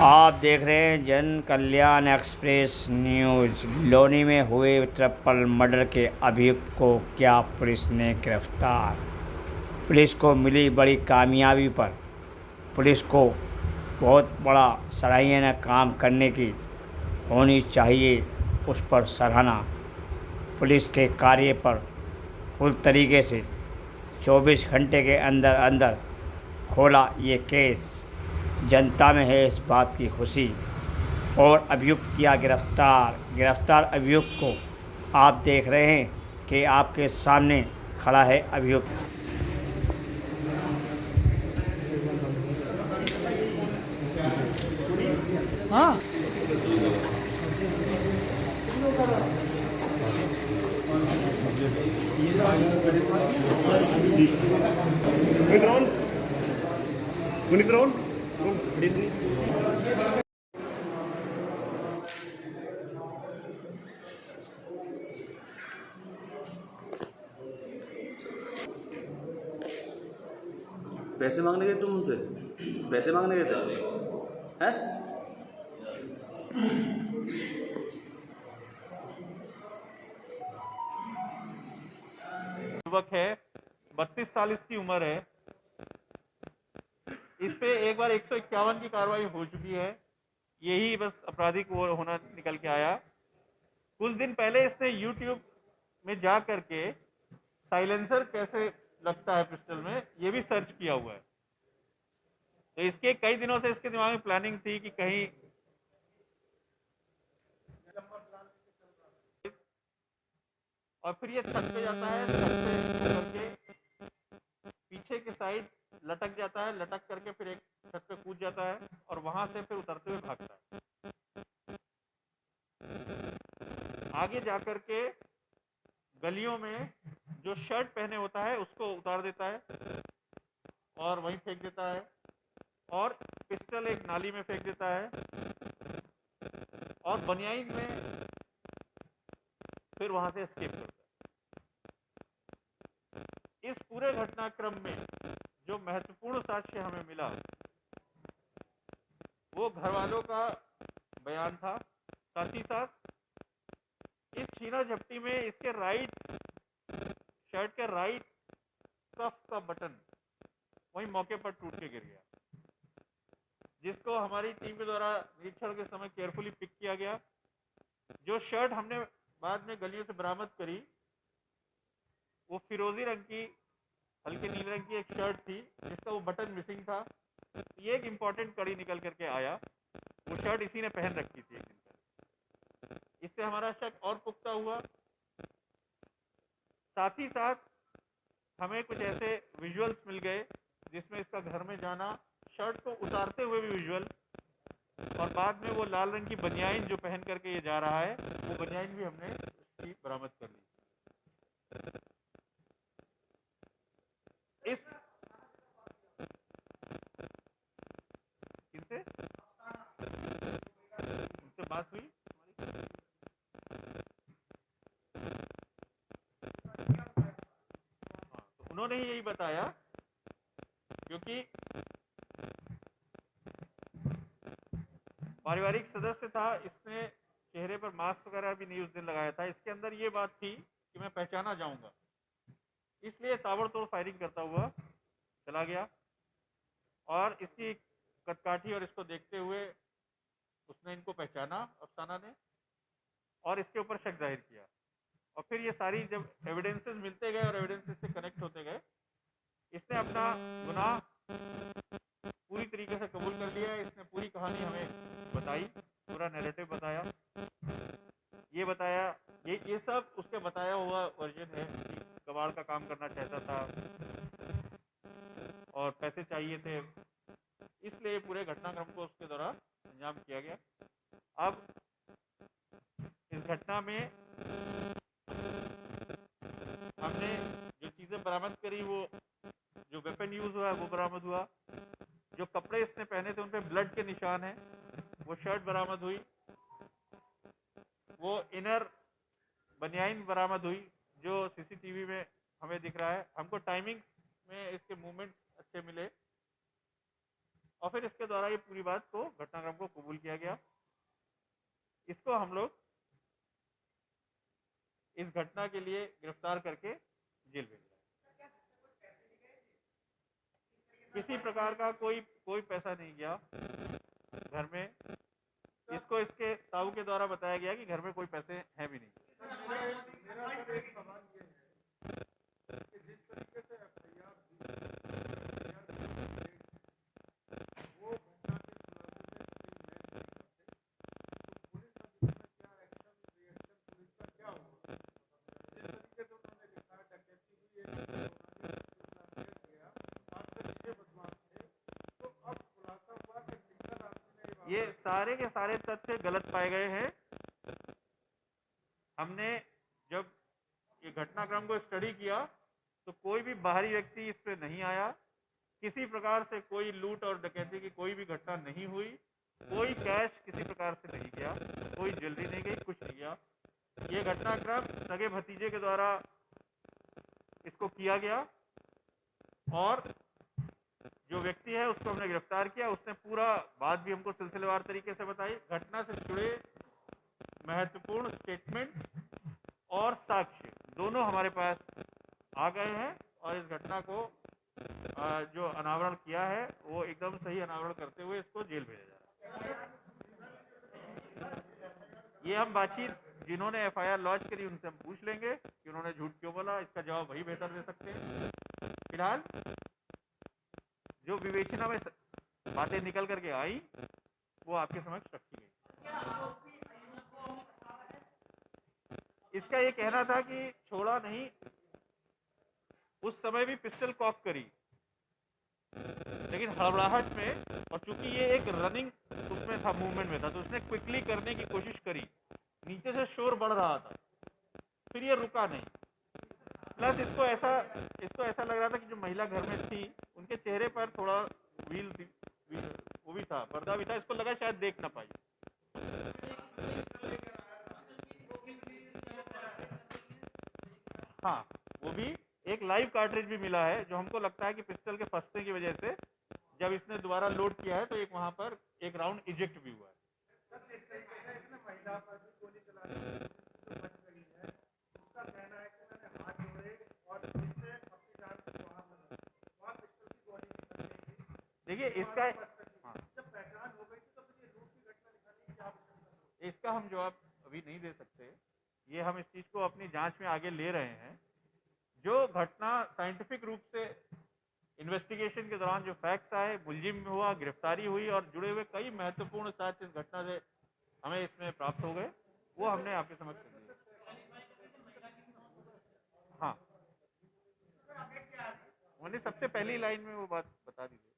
आप देख रहे हैं जन कल्याण एक्सप्रेस न्यूज। लोनी में हुए ट्रिपल मर्डर के अभियुक्त को क्या पुलिस ने गिरफ्तार। पुलिस को मिली बड़ी कामयाबी पर पुलिस को बहुत बड़ा सराहनीय काम करने की होनी चाहिए, उस पर सराहना। पुलिस के कार्य पर फुल तरीके से 24 घंटे के अंदर अंदर खोला ये केस। जनता में है इस बात की खुशी। और अभियुक्त किया गिरफ्तार अभियुक्त को आप देख रहे हैं कि आपके सामने खड़ा है अभियुक्त। हाँ, Wait, Ron. Unit Ron. Didn't. पैसे मांगने गए तुम उनसे? पैसे मांगने गए थे हैं? युवक है, 32 साल इसकी उम्र है। इस पे एक बार 151 की कार्रवाई हो चुकी है। यही बस आपराधिक वो होना निकल के आया। कुछ दिन पहले इसने YouTube में जा करके साइलेंसर कैसे लगता है पिस्टल में, ये भी सर्च किया हुआ है। तो इसके कई दिनों से इसके दिमाग में प्लानिंग थी कि कहीं और फिर ये छत पे जाता है, छत पे करके पीछे की साइड लटक जाता है, लटक करके फिर एक छत पे कूद जाता है और वहां से फिर उतरते हुए भागता है। आगे जाकर के गलियों में जो शर्ट पहने होता है उसको उतार देता है और वहीं फेंक देता है, और पिस्टल एक नाली में फेंक देता है, और बनियाइन में फिर वहां से एस्केप करता है। इस पूरे घटनाक्रम में जो महत्वपूर्ण साक्ष्य हमें मिला वो घर वालों का बयान था। साथ ही साथ इस छीना झपटी में इसके राइट शर्ट के राइट कफ का बटन वहीं मौके पर टूट के गिर गया, जिसको हमारी टीम के द्वारा निरीक्षण के समय केयरफुली पिक किया गया। जो शर्ट हमने बाद में गलियों से बरामद करी वो फिरोजी रंग की, हल्के नीले रंग की एक शर्ट थी जिसका वो बटन मिसिंग था। ये एक इंपॉर्टेंट कड़ी निकल करके आया, वो शर्ट इसी ने पहन रखी थी एक दिन पहले। इससे हमारा शक और पुख्ता हुआ। साथ ही साथ हमें कुछ ऐसे विजुअल्स मिल गए जिसमें इसका घर में जाना, शर्ट को उतारते हुए भी विजुअल, और बाद में वो लाल रंग की बनियाइन जो पहन करके ये जा रहा है वो बनियाइन भी हमने उसकी बरामद कर ली। इस किनसे उनसे बात हुई हमारी? हाँ, तो उन्होंने ही यही बताया, क्योंकि पारिवारिक सदस्य था, इसने चेहरे पर मास्क वगैरह भी नहीं उस दिन लगाया था। इसके अंदर ये बात थी कि मैं पहचाना जाऊंगा, इसलिए ताबड़तोड़ फायरिंग करता हुआ चला गया। और इसकी कदकाठी और इसको देखते हुए उसने इनको पहचाना अफसाना ने, और इसके ऊपर शक जाहिर किया। और फिर ये सारी जब एविडेंसेस मिलते गए और एविडेंसेस से कनेक्ट होते गए, इसने अपना गुनाह पूरी तरीके से कबूल कर लिया। इसने पूरी कहानी हमें बताई, पूरा नैरेटिव बताया। ये बताया, ये सब उसके बताया हुआ वर्जन है कि कबाड़ का काम करना चाहता था और पैसे चाहिए थे, इसलिए पूरे घटनाक्रम को उसके द्वारा अंजाम किया गया। अब इस घटना में हमने जो चीजें बरामद करी, वो जो वेपन यूज हुआ वो बरामद हुआ। जो कपड़े इसने पहने थे उन पे ब्लड के निशान हैं, वो शर्ट बरामद हुई। वो इनर बनियाइन बरामद हुई जो सीसीटीवी में हमें दिख रहा है। हमको टाइमिंग में इसके मूवमेंट्स अच्छे मिले। और फिर इसके द्वारा ये पूरी बात को, घटनाक्रम को कबूल किया गया। इसको हम लोग इस घटना के लिए गिरफ्तार करके जेल भेज रहे हैं। किसी प्रकार का कोई पैसा नहीं गया घर में। इसको इसके ताऊ के द्वारा बताया गया कि घर में कोई पैसे हैं भी नहीं। मेरा सर एक सवाल ये है कि जिस तरीके से एफआईआर वो घटना के खुलासे में कोई मैच नहीं करते, तो पुलिस अब इसमें क्या एक्शन रिएक्शन पुलिस का क्या होगा? जिस तरीके से उन्होंने लिखा डकैती हुई गया 5 से 6 बदमाश थे, तो अब खुलासा हुआ कि सिंगल आदमी ने ये सारे के सारे तथ्य गलत पाए गए हैं। हमने जब ये घटनाक्रम को स्टडी किया तो कोई भी बाहरी व्यक्ति इस पे नहीं आया। किसी प्रकार से कोई लूट और डकैती की कोई भी घटना नहीं हुई। कोई कैश किसी प्रकार से नहीं गया, कोई ज्वेलरी नहीं गई, कुछ नहीं गया। ये घटनाक्रम सगे भतीजे के द्वारा इसको किया गया और जो व्यक्ति है उसको हमने गिरफ्तार किया। उसने पूरा बात भी हमको सिलसिलेवार तरीके से बताई। घटना से जुड़े महत्वपूर्ण स्टेटमेंट और साक्ष्य दोनों हमारे पास आ गए हैं और इस घटना को जो अनावरण किया है वो एकदम सही अनावरण करते हुए इसको जेल भेजा जा रहा है। ये हम बातचीत जिन्होंने एफआईआर लॉन्च करी उनसे हम पूछ लेंगे कि उन्होंने झूठ क्यों बोला। इसका जवाब वही बेहतर दे सकते हैं। फिलहाल जो विवेचना में बातें निकल करके आई वो आपके समक्ष रखी गई। इसका ये कहना था कि छोड़ा नहीं, उस समय भी पिस्टल कॉक करी, लेकिन हड़बड़ाहट में, और चूंकि ये एक रनिंग उसमें था, मूवमेंट में था, तो उसने क्विकली करने की कोशिश करी। नीचे से शोर बढ़ रहा था, फिर ये रुका नहीं। प्लस इसको ऐसा लग रहा था कि जो महिला घर में थी उनके चेहरे पर थोड़ा वो भी था, पर्दा भी था। इसको लगा शायद देख ना पाई। हाँ, वो भी एक लाइव कार्ट्रिज भी मिला है जो हमको लगता है कि पिस्टल के फंसने की वजह से जब इसने दोबारा लोड किया है तो एक वहां पर एक राउंड इजेक्ट भी हुआ है। सर, जिस तरीके से इसने महिला पर भी गोली चलाने की कोशिश की तो बच गई है, उसका कहना है कि मैंने हाथ जोड़े और इससे अपनी जान को बाहर लगा, वहाँ पिस्टल की गोली निकल गई थी। देखिए इसका जब पहचान हो गई थी तो फिर ये लूट की घटना दिखाने की क्या आवश्यकता है? इसका हम जवाब अभी नहीं दे सकते। ये हम इस चीज को अपनी जांच में आगे ले रहे हैं। जो घटना साइंटिफिक रूप से इन्वेस्टिगेशन के दौरान जो फैक्ट्स आए, मुलजिम हुआ, गिरफ्तारी हुई और जुड़े हुए कई महत्वपूर्ण साक्ष्य इस घटना से हमें इसमें प्राप्त हो गए, वो हमने आपके समक्ष रख दिए। हाँ, मैंने सबसे पहली लाइन में वो बात बता दी थी।